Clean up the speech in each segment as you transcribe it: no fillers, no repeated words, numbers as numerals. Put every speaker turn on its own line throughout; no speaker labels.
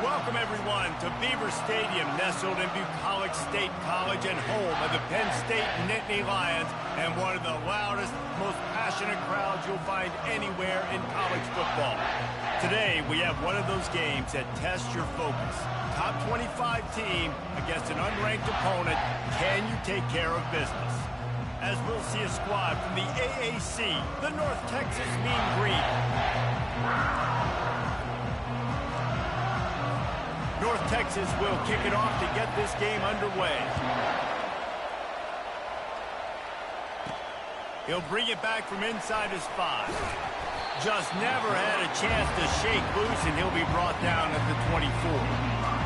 Welcome, everyone, to Beaver Stadium, nestled in Bucolic State College and home of the Penn State Nittany Lions, and one of the loudest, most passionate crowds you'll find anywhere in college football. Today, we have one of those games that tests your focus. Top 25 team against an unranked opponent. Can you take care of business? As we'll see a squad from the AAC, the North Texas Mean Green. North Texas will kick it off to get this game underway. He'll bring it back from inside his 5. Just never had a chance to shake loose, and he'll be brought down at the 24.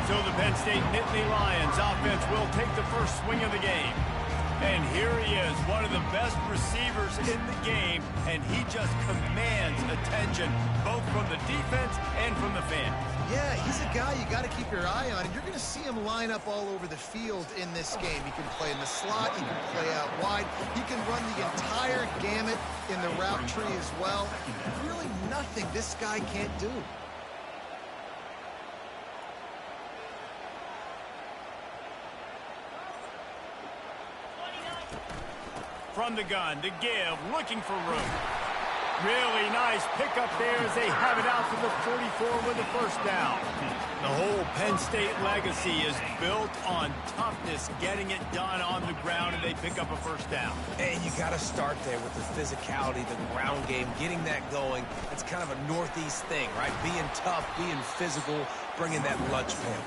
So the Penn State Nittany Lions offense will take the first swing of the game. And here he is, one of the best receivers in the game, and he just commands attention, both from the defense and from the fans.
Yeah, he's a guy you got to keep your eye on, and you're going to see him line up all over the field in this game. He can play in the slot, he can play out wide, he can run the entire gamut in the route tree as well. Really nothing this guy can't do.
From the gun, the give, looking for room. Really nice pickup there as they have it out to the 44 with a first down. The whole Penn State legacy is built on toughness, getting it done on the ground, and they pick up a first down.
And you got to start there with the physicality, the ground game, getting that going. It's kind of a Northeast thing, right? Being tough, being physical, bringing that lunch pail.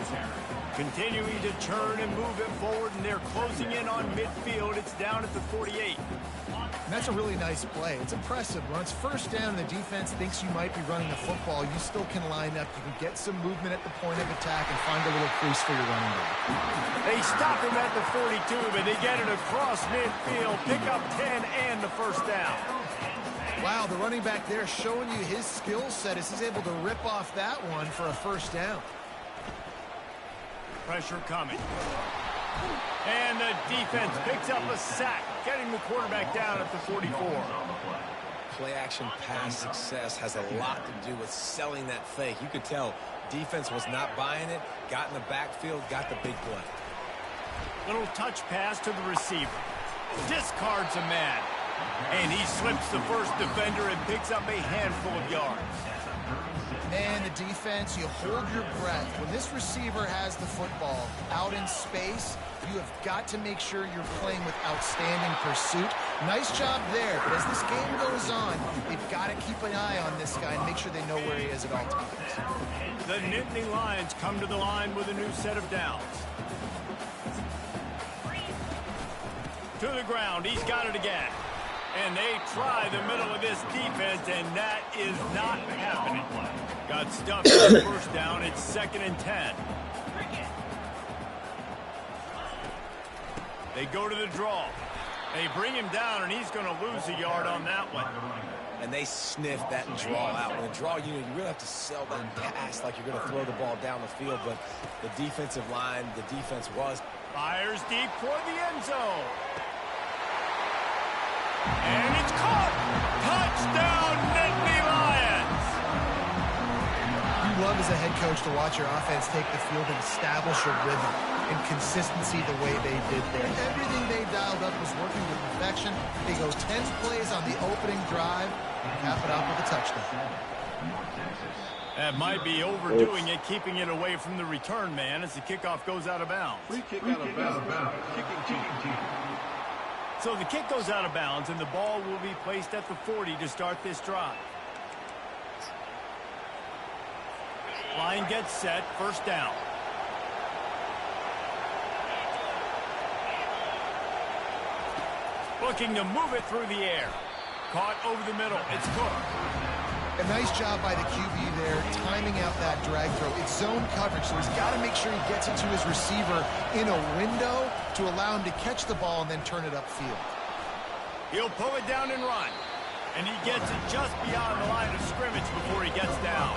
Continuing to turn and move it forward, and they're closing in on midfield. It's down at the 48.
And that's a really nice play. It's impressive. When it's first down and the defense thinks you might be running the football, you still can line up. You can get some movement at the point of attack and find a little crease for your running back.
They stop him at the 42, but they get it across midfield, pick up 10 and the first down.
Wow, the running back there showing you his skill set as he's able to rip off that one for a first down.
Pressure coming. And the defense picks up a sack, getting the quarterback down at the 44.
Play-action pass success has a lot to do with selling that fake. You could tell defense was not buying it, got in the backfield, got the big play.
Little touch pass to the receiver. Discards a man. And he slips the first defender and picks up a handful of yards.
Man, the defense, you hold your breath. When this receiver has the football out in space, you have got to make sure you're playing with outstanding pursuit. Nice job there, but as this game goes on, they've got to keep an eye on this guy and make sure they know where he is at all times.
The Nittany Lions come to the line with a new set of downs. To the ground, he's got it again. And they try the middle of this defense, and that is not happening. Got stuffed on the first down. It's 2nd and 10. They go to the draw. They bring him down, and he's going to lose a yard on that one.
And they sniff that draw out. When a draw unit, you really have to sell that pass like you're going to throw the ball down the field. But the defensive line, the defense was.
Fires deep for the end zone. And it's caught! Touchdown, Nittany Lions!
You love as a head coach to watch your offense take the field and establish a rhythm and consistency the way they did there. Everything they dialed up was working with perfection. They go 10 plays on the opening drive and cap it off with a touchdown.
That might be overdoing it, keeping it away from the return man as the kickoff goes out of bounds.
Free kick out of bounds. Kicking team.
So the kick goes out of bounds, and the ball will be placed at the 40 to start this drive. Line gets set, first down. Looking to move it through the air. Caught over the middle. It's Cook.
A nice job by the QB there, timing out that drag throw. It's zone coverage, so he's got to make sure he gets it to his receiver in a window to allow him to catch the ball and then turn it upfield.
He'll pull it down and run. And he gets it just beyond the line of scrimmage before he gets down.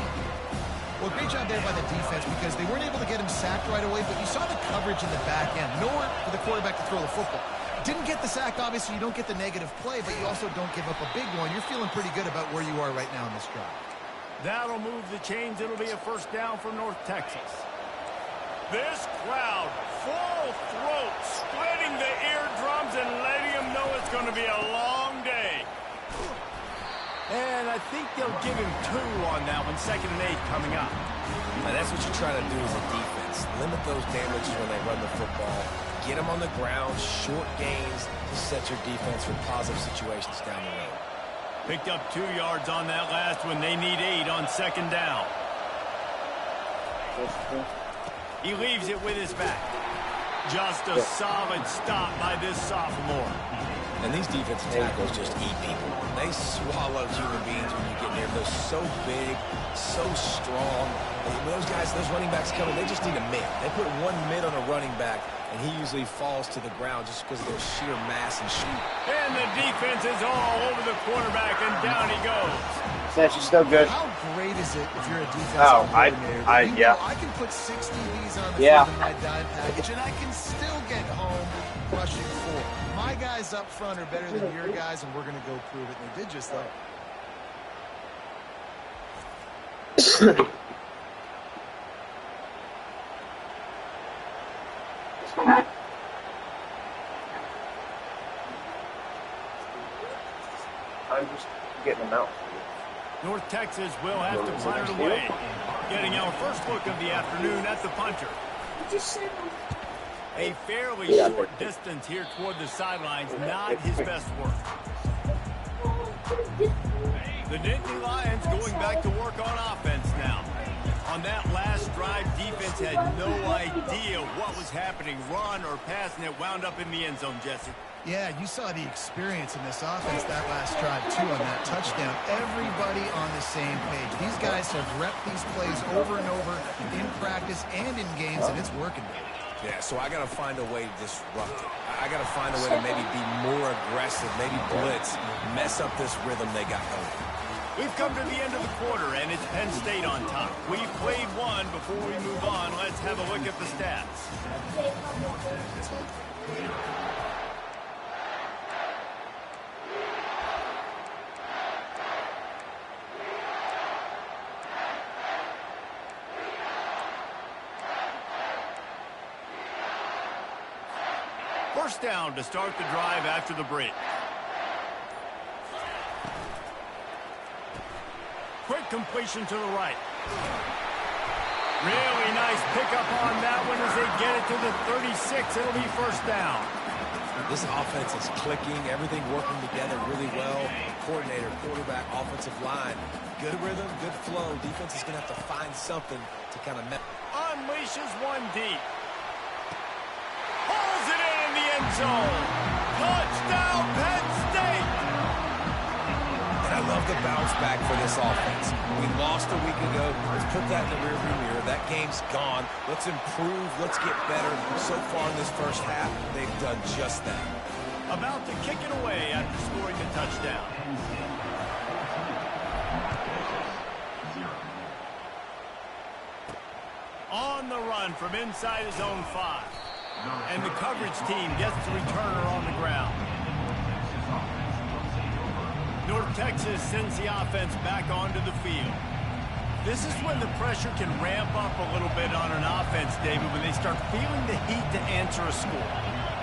Well, great job there by the defense because they weren't able to get him sacked right away, but you saw the coverage in the back end. Nowhere for the quarterback to throw the football. Didn't get the sack, obviously you don't get the negative play, but you also don't give up a big one. You're feeling pretty good about where you are right now in this drive.
That'll move the chains. It'll be a first down for North Texas. This crowd, full throat, splitting the eardrums and letting them know it's going to be a long day. And I think they'll give him 2 on that one, 2nd and 8 coming up.
Now that's what you try to do as a defense. Limit those damages when they run the football. Get them on the ground, short gains to set your defense for positive situations down the road.
Picked up 2 yards on that last one. They need 8 on 2nd down. He leaves it with his back. Just a solid stop by this sophomore.
And these defensive tackles just eat people. They swallow human beings when you get near them. They're so big, so strong. When those guys, those running backs come in, they just need a mid. They put 1 mid on a running back, and he usually falls to the ground just because of their sheer mass and shoot.
And the defense is all over the quarterback, and down he goes.
Snatch is still good.
How great is it if you're a defensive coordinator?
Yeah.
I can put 6 DBs on the field in my dime package, and I can still get home rushing 4. My guys up front are better than your guys, and we're going to go prove it. And they did just that.
I'm just getting them out.
North Texas will have to punt it away. Getting our first look of the afternoon at the punter. A fairly short distance here toward the sidelines, not his best work. The Nittany Lions going back to work on offense now. On that last drive, defense had no idea what was happening, run or pass, and it wound up in the end zone, Jesse.
Yeah, you saw the experience in this offense that last drive, too, on that touchdown. Everybody on the same page. These guys have repped these plays over and over in practice and in games, and it's working.
Yeah, so I got to find a way to disrupt it. I got to find a way to maybe be more aggressive, maybe blitz, mess up this rhythm they got going.
We've come to the end of the quarter, and it's Penn State on top. We've played one. Before we move on, let's have a look at the stats. First down to start the drive after the break. Quick completion to the right. Really nice pickup on that one as they get it to the 36. It'll be first down.
This offense is clicking, everything working together really well. Coordinator, quarterback, offensive line. Good rhythm, good flow. Defense is going to have to find something to kind of
unleashes one deep. Pulls it in the end zone. Touchdown, Penn State.
And I love the bounce back for this offense. We lost a week ago. Let's put that in the rearview mirror. That game's gone. Let's improve. Let's get better. So far in this first half, they've done just that.
About to kick it away after scoring the touchdown. On the run from inside his own 5. And the coverage team gets the returner on the ground. North Texas sends the offense back onto the field. This is when the pressure can ramp up a little bit on an offense, David, when they start feeling the heat to answer a score.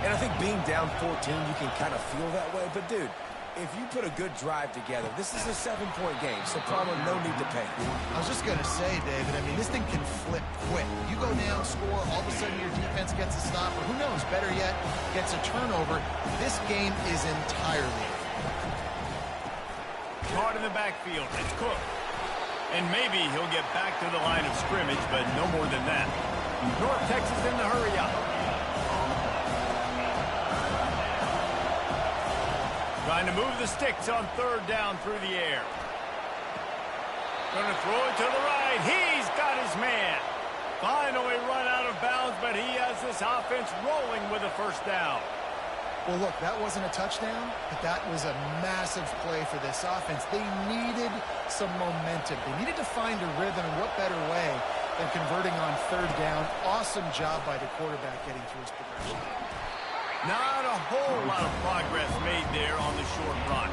And I think being down 14, you can kind of feel that way. But, dude, if you put a good drive together, this is a 7-point game, so probably no need to panic.
I was just going to say, David, I mean, this thing can flip quick. You go down, score, all of a sudden your defense gets a stop, or who knows, better yet, gets a turnover. This game is entirely
caught in the backfield. It's Cook. And maybe he'll get back to the line of scrimmage, but no more than that. North Texas in the hurry up. Trying to move the sticks on 3rd down through the air. Going to throw it to the right. He's got his man. Finally run out of bounds, but he has this offense rolling with a first down.
Well, look, that wasn't a touchdown, but that was a massive play for this offense. They needed some momentum. They needed to find a rhythm, and what better way than converting on 3rd down. Awesome job by the quarterback getting through his progression.
Not a whole lot of progress made there on the short run.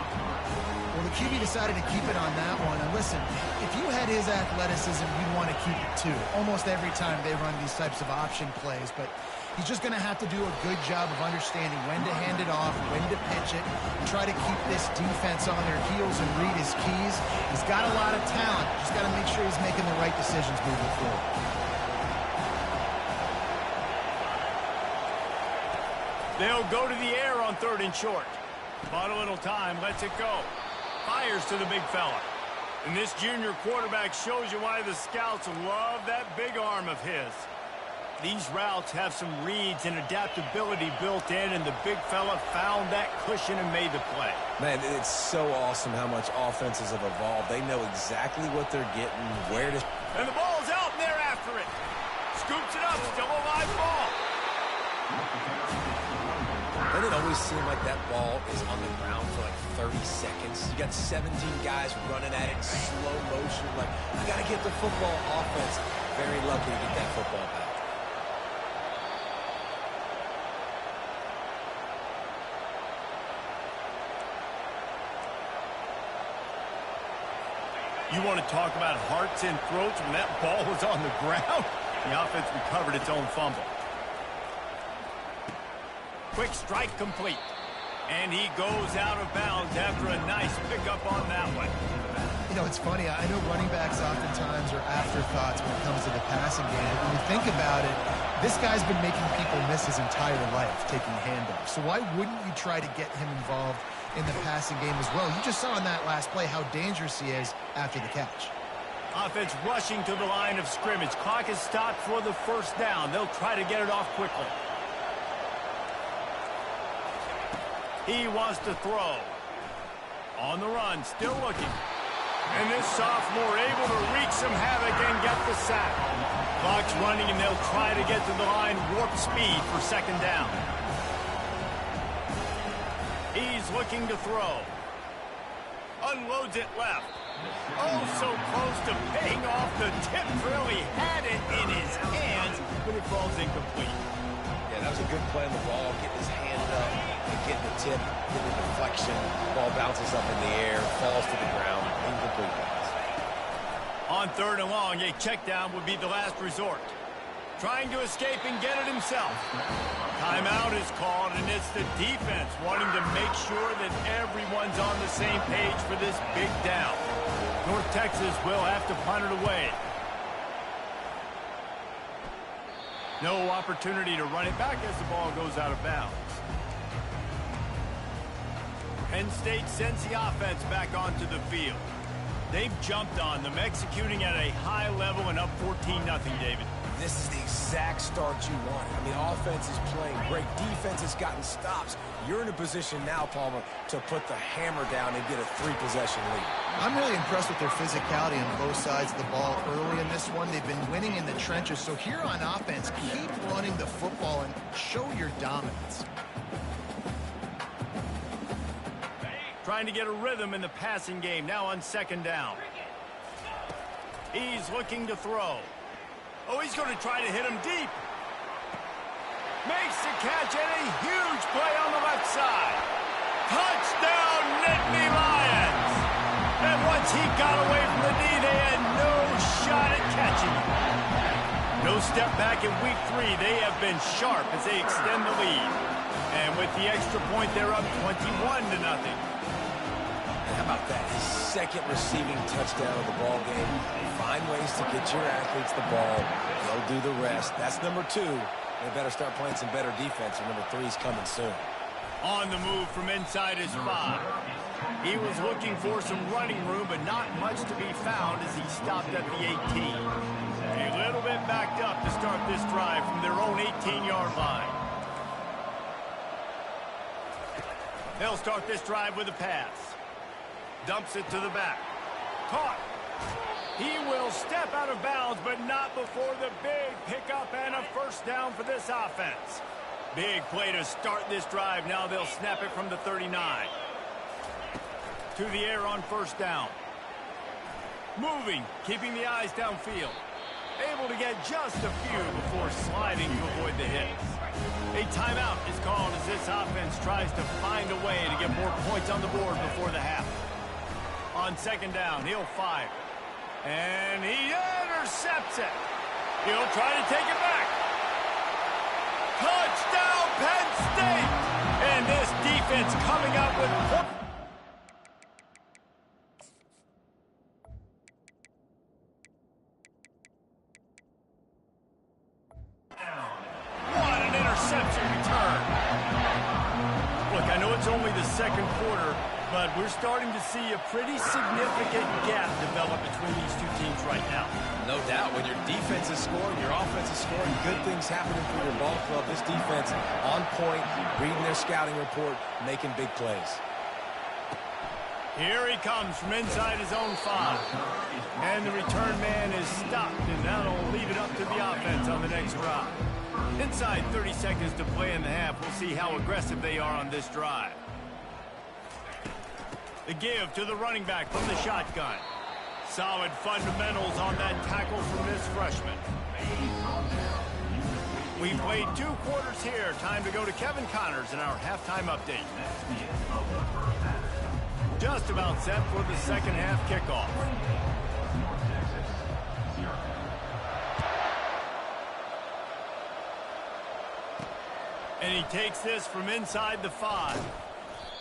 Well, the QB decided to keep it on that one. And listen, if you had his athleticism, you'd want to keep it too. Almost every time they run these types of option plays. But he's just going to have to do a good job of understanding when to hand it off, when to pitch it, and try to keep this defense on their heels and read his keys. He's got a lot of talent. Just got to make sure he's making the right decisions moving forward.
They'll go to the air on 3rd and short. Bought a little time, lets it go. Fires to the big fella. And this junior quarterback shows you why the scouts love that big arm of his. These routes have some reads and adaptability built in, and the big fella found that cushion and made the play.
Man, it's so awesome how much offenses have evolved. They know exactly what they're getting, where to...
And the ball's out, and they're after it. Scoops it up, still a live ball.
Doesn't it always seem like that ball is on the ground for like 30 seconds? You got 17 guys running at it in slow motion. Like, I got to get the football. Offense. Very lucky to get that football back.
You want to talk about hearts and throats when that ball was on the ground? The offense recovered its own fumble. Quick strike complete. And he goes out of bounds after a nice pickup on that one.
You know, it's funny. I know running backs oftentimes are afterthoughts when it comes to the passing game. When you think about it, this guy's been making people miss his entire life taking handoffs. So why wouldn't you try to get him involved in the passing game as well? You just saw in that last play how dangerous he is after the catch.
Offense rushing to the line of scrimmage. Clock is stopped for the 1st down. They'll try to get it off quickly. He wants to throw. On the run, still looking. And this sophomore able to wreak some havoc and get the sack. Clock's running, and they'll try to get to the line warp speed for 2nd down. He's looking to throw. Unloads it left. Oh, so close to paying off the tip drill. He had it in his hands, but it falls incomplete.
Yeah, that was a good play on the ball, getting his hand up and getting the tip, getting the deflection. Ball bounces up in the air, falls to the ground, incomplete pass.
On 3rd and long, a check down would be the last resort. Trying to escape and get it himself. Timeout is called, and it's the defense wanting to make sure that everyone's on the same page for this big down. North Texas will have to punt it away. No opportunity to run it back as the ball goes out of bounds. Penn State sends the offense back onto the field. They've jumped on them, executing at a high level and up 14-0, David.
This is the exact start you wanted. I mean, offense is playing great. Defense has gotten stops. You're in a position now, Palmer, to put the hammer down and get a 3-possession lead.
I'm really impressed with their physicality on both sides of the ball early in this one. They've been winning in the trenches. So here on offense, keep running the football and show your dominance.
Trying to get a rhythm in the passing game, now on 2nd down. He's looking to throw. Oh, he's going to try to hit him deep. Makes the catch, and a huge play on the left side. Touchdown, Nittany Lions! And once he got away from the knee, they had no shot at catching him. No step back in week 3. They have been sharp as they extend the lead. And with the extra point, they're up 21-0.
How about that? His 2nd receiving touchdown of the ball game. Find ways to get your athletes the ball. They'll do the rest. That's number 2. They better start playing some better defense, and number 3 is coming soon.
On the move from inside his 5. He was looking for some running room, but not much to be found as he stopped at the 18. A little bit backed up to start this drive from their own 18-yard line. They'll start this drive with a pass. Dumps it to the back. Caught. He will step out of bounds, but not before the big pickup and a 1st down for this offense. Big play to start this drive. Now they'll snap it from the 39. To the air on 1st down. Moving, keeping the eyes downfield. Able to get just a few before sliding to avoid the hits. A timeout is called as this offense tries to find a way to get more points on the board before the half. On second down, he'll fire. And he intercepts it. He'll try to take it back. Touchdown, Penn State! And this defense coming up with points. What an interception return. Look, I know it's only the second quarter, but we're starting to see a pretty significant gap develop between these two teams right now.
No doubt. When your defense is scoring, your offense is scoring, good things happening for your ball club. This defense on point, reading their scouting report, making big plays.
Here he comes from inside his own 5. And the return man is stopped, and that'll leave it up to the offense on the next drive. Inside 30 seconds to play in the half. We'll see how aggressive they are on this drive. The give to the running back from the shotgun. Solid fundamentals on that tackle from this freshman. We played 2 quarters here. Time to go to Kevin Connors in our halftime update. Just about set for the second half kickoff. And he takes this from inside the 5.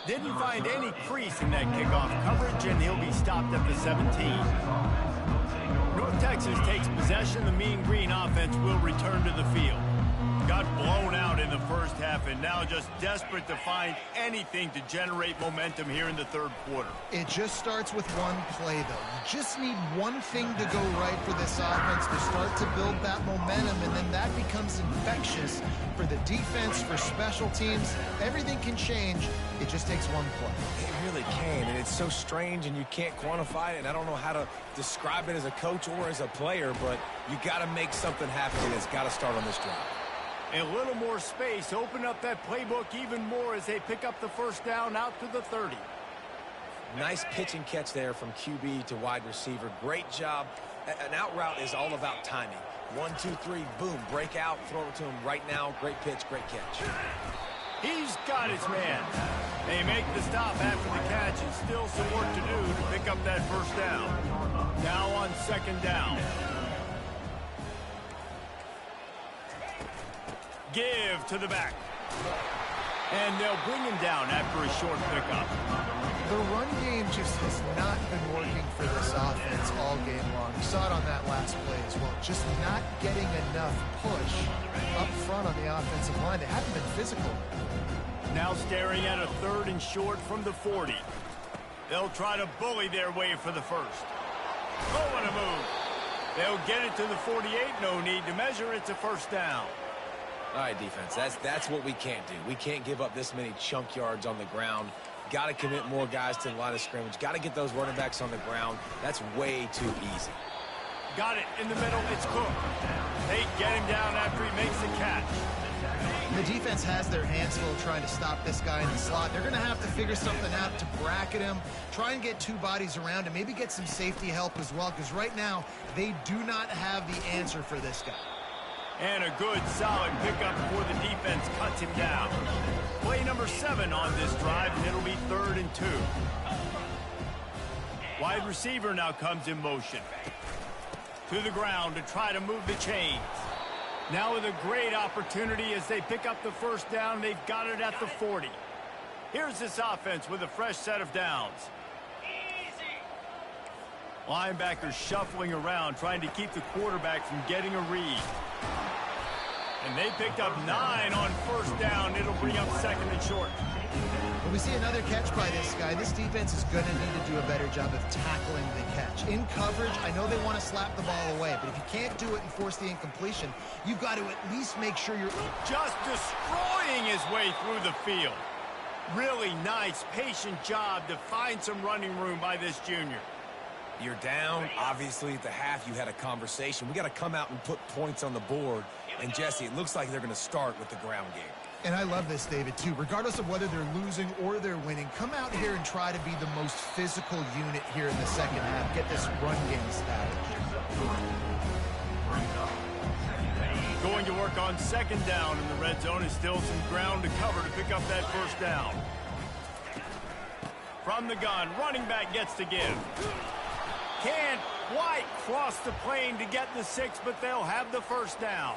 Didn't find any crease in that kickoff coverage, and he'll be stopped at the 17. North Texas takes possession. The Mean Green offense will return to the field. Got blown out in the first half, and now just desperate to find anything to generate momentum here in the third quarter.
It just starts with one play, though. You just need one thing to go right for this offense to start to build that momentum, and then that becomes infectious for the defense, for special teams. Everything can change. It just takes one play.
It really can, and it's so strange, and you can't quantify it, and I don't know how to describe it as a coach or as a player, but you got to make something happen, and it's got to start on this drive.
A little more space, open up that playbook even more as they pick up the first down out to the 30.
Nice pitch and catch there from QB to wide receiver. Great job. An out route is all about timing. 1, 2, 3, boom, break out, throw it to him right now. Great pitch, great catch.
He's got his man. They make the stop after the catch, and still some work to do to pick up that first down. Now on second down. Give to the back. And they'll bring him down after a short pickup.
The run game just has not been working for this offense all game long. You saw it on that last play as well. Just not getting enough push up front on the offensive line. They haven't been physical.
Now staring at a 3rd and short from the 40. They'll try to bully their way for the first. Oh, and a move. They'll get it to the 48. No need to measure. It's a first down.
All right, defense, that's what we can't do. We can't give up this many chunk yards on the ground. Got to commit more guys to the line of scrimmage. Got to get those running backs on the ground. That's way too easy.
Got it in the middle. It's Cook. They get him down after he makes the catch.
The defense has their hands full trying to stop this guy in the slot. They're going to have to figure something out to bracket him, try and get 2 bodies around him, maybe get some safety help as well, because right now they do not have the answer for this guy.
And a good, solid pickup before the defense cuts him down. Play number 7 on this drive, and it'll be 3rd and 2. Wide receiver now comes in motion. To the ground to try to move the chains. Now with a great opportunity as they pick up the first down. They've got it at the 40. Here's this offense with a fresh set of downs. Linebackers shuffling around, trying to keep the quarterback from getting a read. And they picked up 9 on first down. It'll bring up 2nd and short.
When we see another catch by this guy, this defense is going to need to do a better job of tackling the catch. In coverage, I know they want to slap the ball away, but if you can't do it and force the incompletion, you've got to at least make sure you're
just destroying his way through the field. Really nice, patient job to find some running room by this junior.
You're down. Obviously, at the half, you had a conversation. We got to come out and put points on the board. And, Jesse, it looks like they're going to start with the ground game.
And I love this, David, too. Regardless of whether they're losing or they're winning, come out here and try to be the most physical unit here in the second half. Get this run game established.
Going to work on second down in the red zone. Is still some ground to cover to pick up that first down. From the gun, running back gets to give. Can't quite cross the plane to get the 6, but they'll have the first down.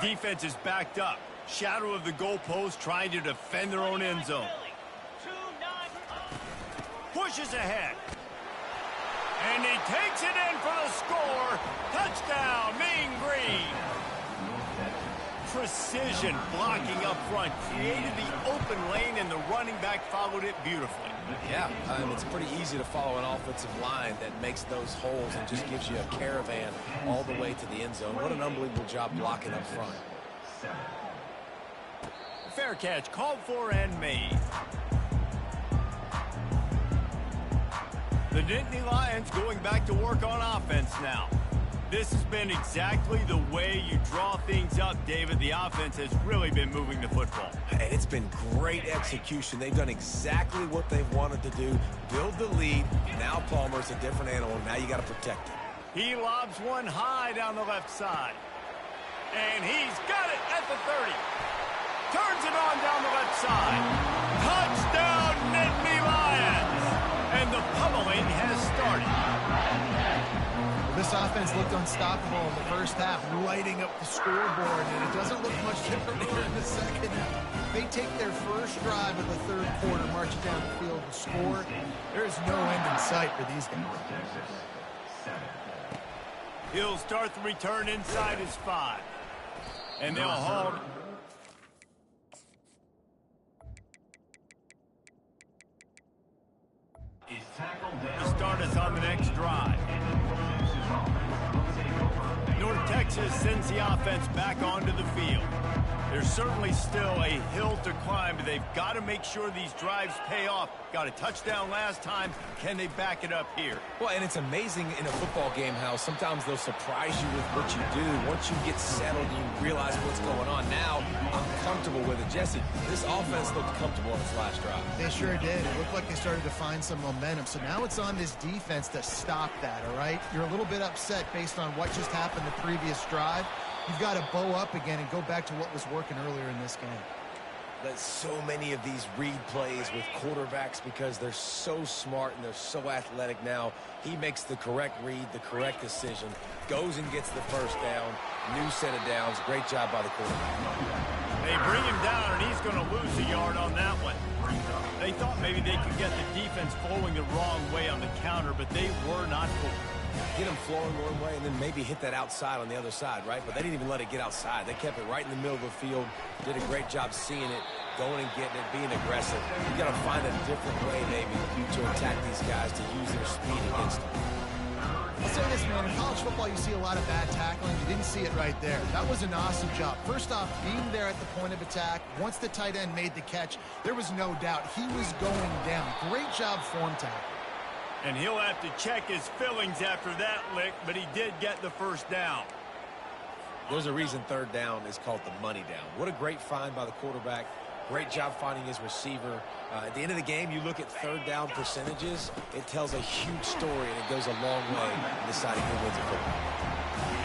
Defense is backed up. Shadow of the goalpost, trying to defend their own end zone. Pushes ahead. And he takes it in for the score. Touchdown, Mean Green. Precision blocking up front. Created the open lane, and the running back followed it beautifully.
Yeah, it's pretty easy to follow an offensive line that makes those holes and just gives you a caravan all the way to the end zone. What an unbelievable job blocking up front.
Fair catch, called for and made. The Nittany Lions going back to work on offense now. This has been exactly the way you draw things up, David. The offense has really been moving the football.
And it's been great execution. They've done exactly what they've wanted to do. Build the lead. Now Palmer's a different animal. Now you got to protect it.
He lobs one high down the left side. And he's got it at the 30. Turns it on down the left side. Touchdown, Nittany Lions! And the pummeling has started.
This offense looked unstoppable in the first half, lighting up the scoreboard, and it doesn't look much different here in the second half. They take their first drive of the third quarter, march it down the field to score. There's no end in sight for these guys.
He'll start the return inside his 5. And they'll hold. To start us on the next drive. North Texas sends the offense back onto the field. There's certainly still a hill to climb, but they've got to make sure these drives pay off. Got a touchdown last time. Can they back it up here?
Well, and it's amazing in a football game how sometimes they'll surprise you with what you do. Once you get settled, you realize what's going on. Now, I'm comfortable with it. Jesse, this offense looked comfortable on its last drive.
They sure did. It looked like they started to find some momentum. So now it's on this defense to stop that, all right? You're a little bit upset based on what just happened the previous drive. You've got to bow up again and go back to what was working earlier in this game.
There's so many of these read plays with quarterbacks because they're so smart and they're so athletic now. He makes the correct read, the correct decision, goes and gets the first down, new set of downs. Great job by the quarterback.
They bring him down, and he's going to lose a yard on that one. They thought maybe they could get the defense flowing the wrong way on the counter, but they were not fooled.
Get them flowing one way and then maybe hit that outside on the other side, right? But they didn't even let it get outside. They kept it right in the middle of the field, did a great job seeing it, going and getting it, being aggressive. You got to find a different way maybe to attack these guys, to use their speed against them.
I'll say this, man. In college football, you see a lot of bad tackling. You didn't see it right there. That was an awesome job. First off, being there at the point of attack, once the tight end made the catch, there was no doubt he was going down. Great job form tackle.
And he'll have to check his fillings after that lick, but he did get the first down.
There's a reason third down is called the money down. What a great find by the quarterback. Great job finding his receiver. At the end of the game, you look at third down percentages. It tells a huge story, and it goes a long way in deciding who wins a football.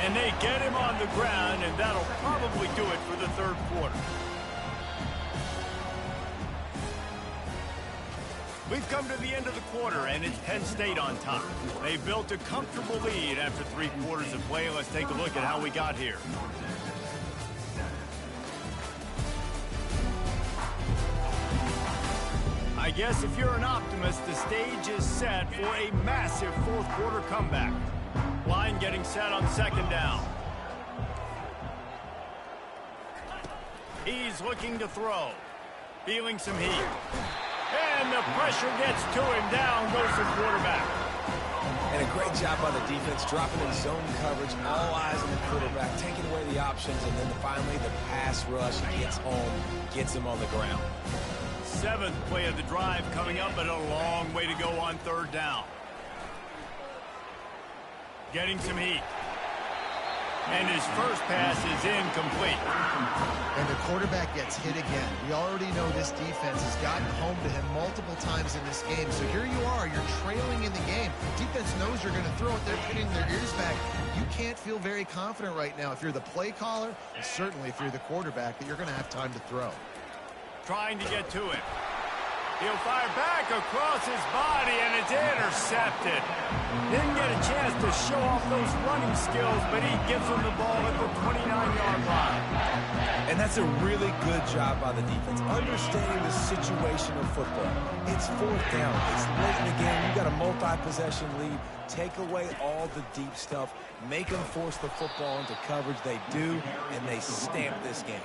And they get him on the ground, and that'll probably do it for the third quarter. We've come to the end of the quarter, and it's Penn State on top. They built a comfortable lead after 3 quarters of play. Let's take a look at how we got here. I guess if you're an optimist, the stage is set for a massive fourth quarter comeback. Line getting set on second down. He's looking to throw. Feeling some heat. And the pressure gets to him. Down goes the quarterback.
And a great job by the defense, dropping in zone coverage, all eyes on the quarterback, taking away the options, and then finally the pass rush gets home, gets him on the ground.
7th play of the drive coming up, but a long way to go on third down. Getting some heat. And his first pass is incomplete.
And the quarterback gets hit again. We already know this defense has gotten home to him multiple times in this game. So here you are, you're trailing in the game. Defense knows you're going to throw it. They're pinning their ears back. You can't feel very confident right now if you're the play caller, and certainly if you're the quarterback, that you're going to have time to throw.
Trying to get to him. He'll fire back across his body, and it's intercepted. Didn't get a chance to show off those running skills, but he gives him the ball at the 29-yard line.
And that's a really good job by the defense, understanding the situation of football. It's fourth down. It's late in the game. You've got a multi-possession lead. Take away all the deep stuff. Make them force the football into coverage. They do, and they stamp this game.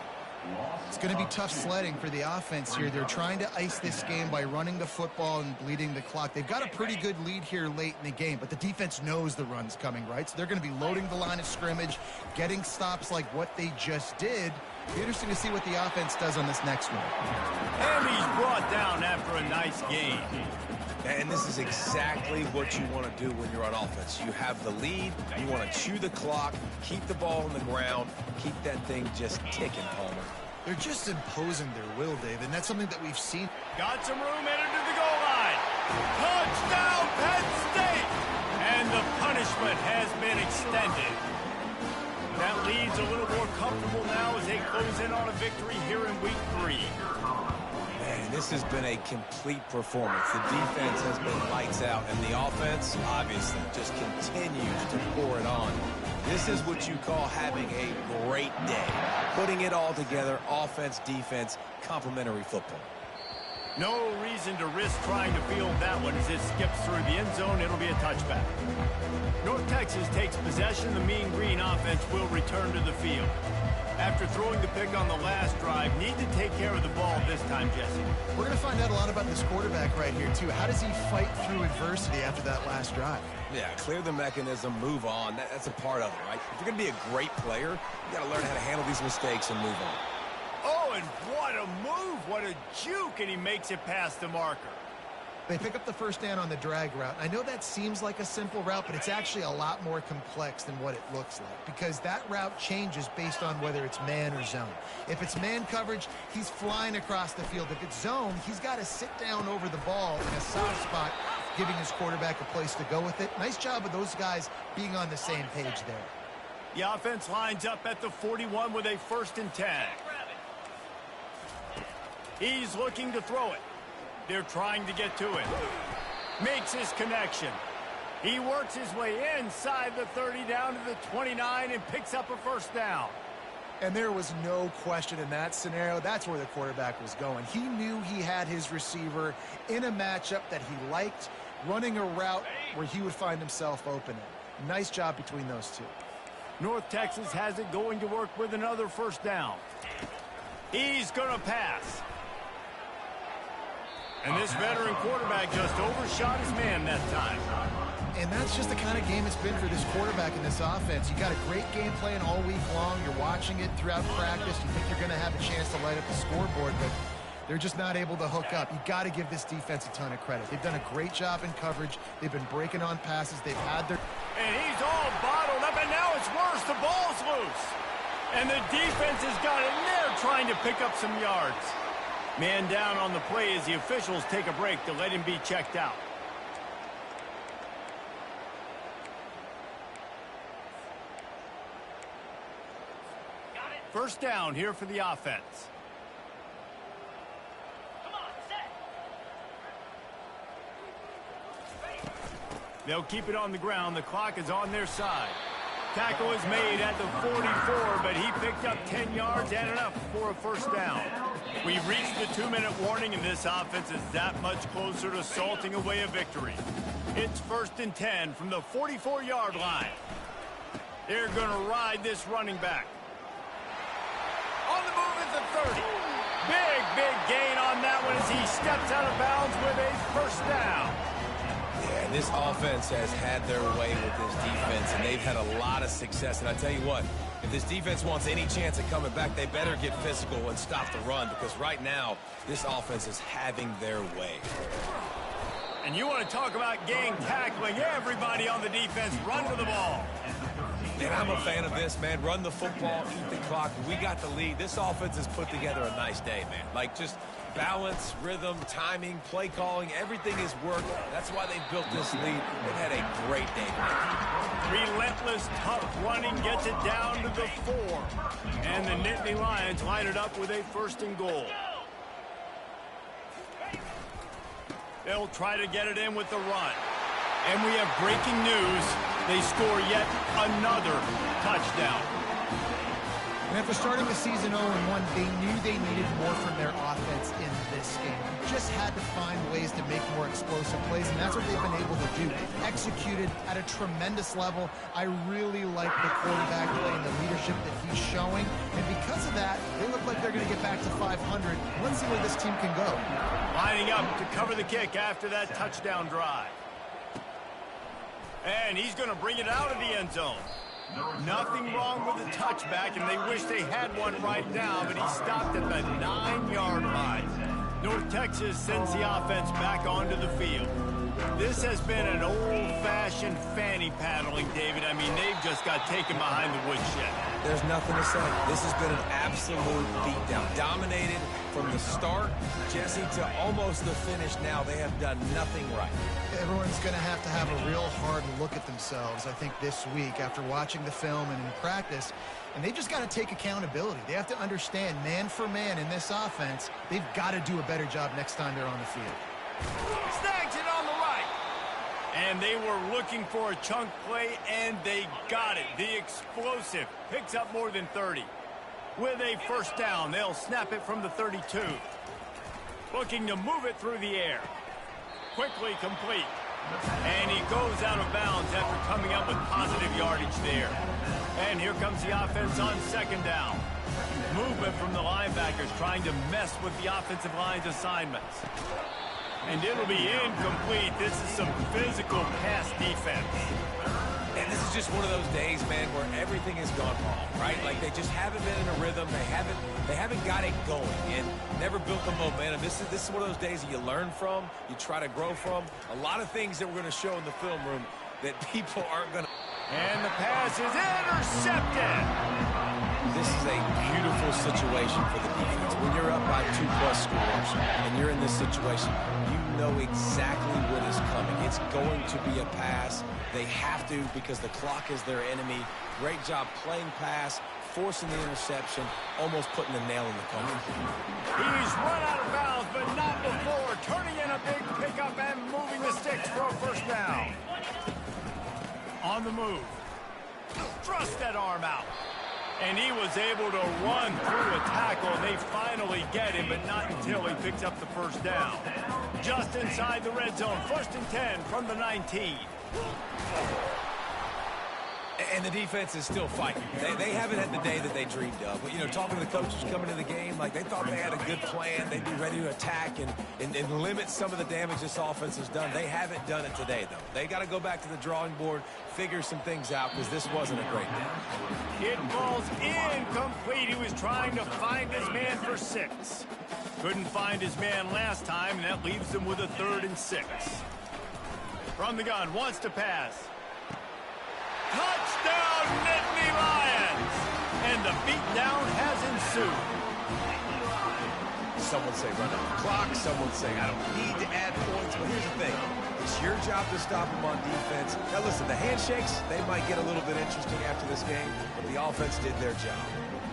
It's going to be tough sledding for the offense here. They're trying to ice this game by running the football and bleeding the clock. They've got a pretty good lead here late in the game, but the defense knows the run's coming, right? So they're going to be loading the line of scrimmage, getting stops like what they just did. Be interesting to see what the offense does on this next one.
And he's brought down after a nice gain.
And this is exactly what you want to do when you're on offense. You have the lead. You want to chew the clock, keep the ball on the ground, keep that thing just ticking, Palmer.
They're just imposing their will, Dave, and that's something that we've seen.
Got some room headed to the goal line. Touchdown, Penn State! And the punishment has been extended. That lead's a little more comfortable now as they close in on a victory here in week 3.
Man, this has been a complete performance. The defense has been lights out, and the offense, obviously, just continues to pour it on. This is what you call having a great day. Putting it all together, offense, defense, complementary football.
No reason to risk trying to field that one as it skips through the end zone. It'll be a touchback. North Texas takes possession. The Mean Green offense will return to the field. After throwing the pick on the last drive, need to take care of the ball this time, Jesse.
We're going to find out a lot about this quarterback right here, too. How does he fight through adversity after that last drive?
Yeah, clear the mechanism, move on. That's a part of it, right? If you're going to be a great player, you got to learn how to handle these mistakes and move on.
Oh, and what a move. What a juke, and he makes it past the marker.
They pick up the first down on the drag route. I know that seems like a simple route, but it's actually a lot more complex than what it looks like because that route changes based on whether it's man or zone. If it's man coverage, he's flying across the field. If it's zone, he's got to sit down over the ball in a soft spot, giving his quarterback a place to go with it. Nice job of those guys being on the same page there.
The offense lines up at the 41 with a 1st and 10. He's looking to throw it. They're trying to get to it. Makes his connection. He works his way inside the 30 down to the 29 and picks up a 1st down.
And there was no question in that scenario. That's where the quarterback was going. He knew he had his receiver in a matchup that he liked, running a route where he would find himself open. Nice job between those two.
North Texas has it going to work with another 1st down. He's going to pass. And this veteran quarterback just overshot his man that time.
And that's just the kind of game it's been for this quarterback in this offense. You got a great game plan all week long. You're watching it throughout practice. You think you're going to have a chance to light up the scoreboard, but they're just not able to hook up. You got to give this defense a ton of credit. They've done a great job in coverage. They've been breaking on passes. They've had their...
And he's all bottled up, and now it's worse. The ball's loose. And the defense has got in there trying to pick up some yards. Man down on the play as the officials take a break to let him be checked out. First down here for the offense. They'll keep it on the ground. The clock is on their side. Tackle is made at the 44, but he picked up 10 yards and enough for a 1st down. We've reached the 2-minute warning, and this offense is that much closer to salting away a victory. It's 1st and 10 from the 44-yard line. They're going to ride this running back. On the move at the 30. Big gain on that one as he steps out of bounds with a 1st down.
Yeah, this offense has had their way with this defense, and they've had a lot of success. And I tell you what, if this defense wants any chance of coming back, they better get physical and stop the run, because right now, this offense is having their way.
And you want to talk about gang tackling. Everybody on the defense run to the ball.
And I'm a fan of this, man. Run the football, eat the clock. We got the lead. This offense has put together a nice day, man. Like, just balance, rhythm, timing, play calling, everything has worked. That's why they've built this lead. They've had a great day.
Relentless, tough running gets it down to the 4. And the Nittany Lions line it up with a 1st and goal. They'll try to get it in with the run. And we have breaking news. They score yet another touchdown.
And after starting the season 0-1, they knew they needed more from their offense in this game. Just had to find ways to make more explosive plays, and that's what they've been able to do. Executed at a tremendous level. I really like the quarterback play and the leadership that he's showing. And because of that, they look like they're going to get back to 500. Let's see where this team can go.
Lining up to cover the kick after that touchdown drive. And he's going to bring it out of the end zone. Nothing wrong with the touchback, and they wish they had one right now, but he stopped at the 9-yard line. North Texas sends the offense back onto the field. This has been an old-fashioned fanny paddling, David. I mean, they've just got taken behind the woodshed.
There's nothing to say. This has been an absolute beatdown. Dominated from the start, Jesse, to almost the finish now. They have done nothing right.
Everyone's going to have a real hard look at themselves, I think, this week after watching the film and in practice. And they've just got to take accountability. They have to understand, man for man in this offense, they've got to do a better job next time they're on the field.
Snags it on the right. And they were looking for a chunk play, and they got it. The explosive picks up more than 30. With a 1st down, they'll snap it from the 32. Looking to move it through the air. Quickly complete. And he goes out of bounds after coming up with positive yardage there. And here comes the offense on 2nd down. Movement from the linebackers trying to mess with the offensive line's assignments. And it'll be incomplete. This is some physical pass defense.
And this is just one of those days, man, where everything has gone wrong, right? Like, they just haven't been in a rhythm. They haven't got it going and never built the momentum. This is one of those days that you learn from, you try to grow from. A lot of things that we're going to show in the film room that people aren't going to.
And the pass is intercepted.
This is a beautiful situation for the defense. When you're up by 2+ scores and you're in this situation, you know exactly what is coming. It's going to be a pass. They have to, because the clock is their enemy. Great job playing pass, forcing the interception, almost putting the nail in the coffin.
He's run out of bounds, but not before. Turning in a big pickup and moving the sticks for a 1st down. On the move. Thrust that arm out. And he was able to run through a tackle, and they finally get him, but not until he picks up the 1st down. Just inside the red zone, 1st and 10 from the 19.
And the defense is still fighting. They haven't had the day that they dreamed of. But, you know, talking to the coaches coming to the game, like, they thought they had a good plan. They'd be ready to attack and limit some of the damage this offense has done. They haven't done it today, though. They got to go back to the drawing board, figure some things out, because this wasn't a great day.
It falls incomplete. He was trying to find his man for 6. Couldn't find his man last time, and that leaves him with a 3rd and 6. From the gun, wants to pass. Touchdown, Nittany Lions! And the beatdown has ensued.
Some would say run out the clock. Some would say I don't need to add points. But here's the thing. It's your job to stop them on defense. Now, listen, the handshakes, they might get a little bit interesting after this game, but the offense did their job.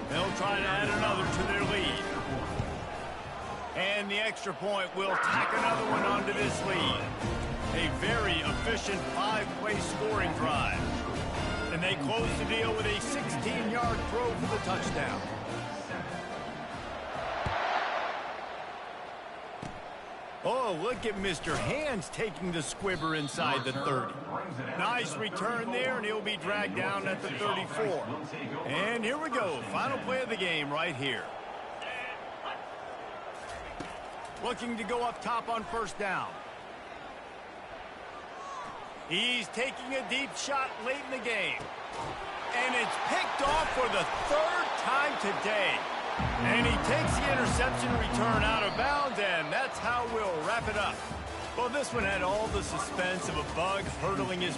They'll try to add another to their lead. And the extra point will tack another one onto this lead. A very efficient 5-play scoring drive. And they close the deal with a 16-yard throw for the touchdown. Oh, look at Mr. Hands taking the squibber inside the 30. Nice return there, and he'll be dragged down at the 34. And here we go, final play of the game right here. Looking to go up top on 1st down. He's taking a deep shot late in the game. And it's picked off for the 3rd time today. And he takes the interception return out of bounds, and that's how we'll wrap it up. Well, this one had all the suspense of a bug hurdling his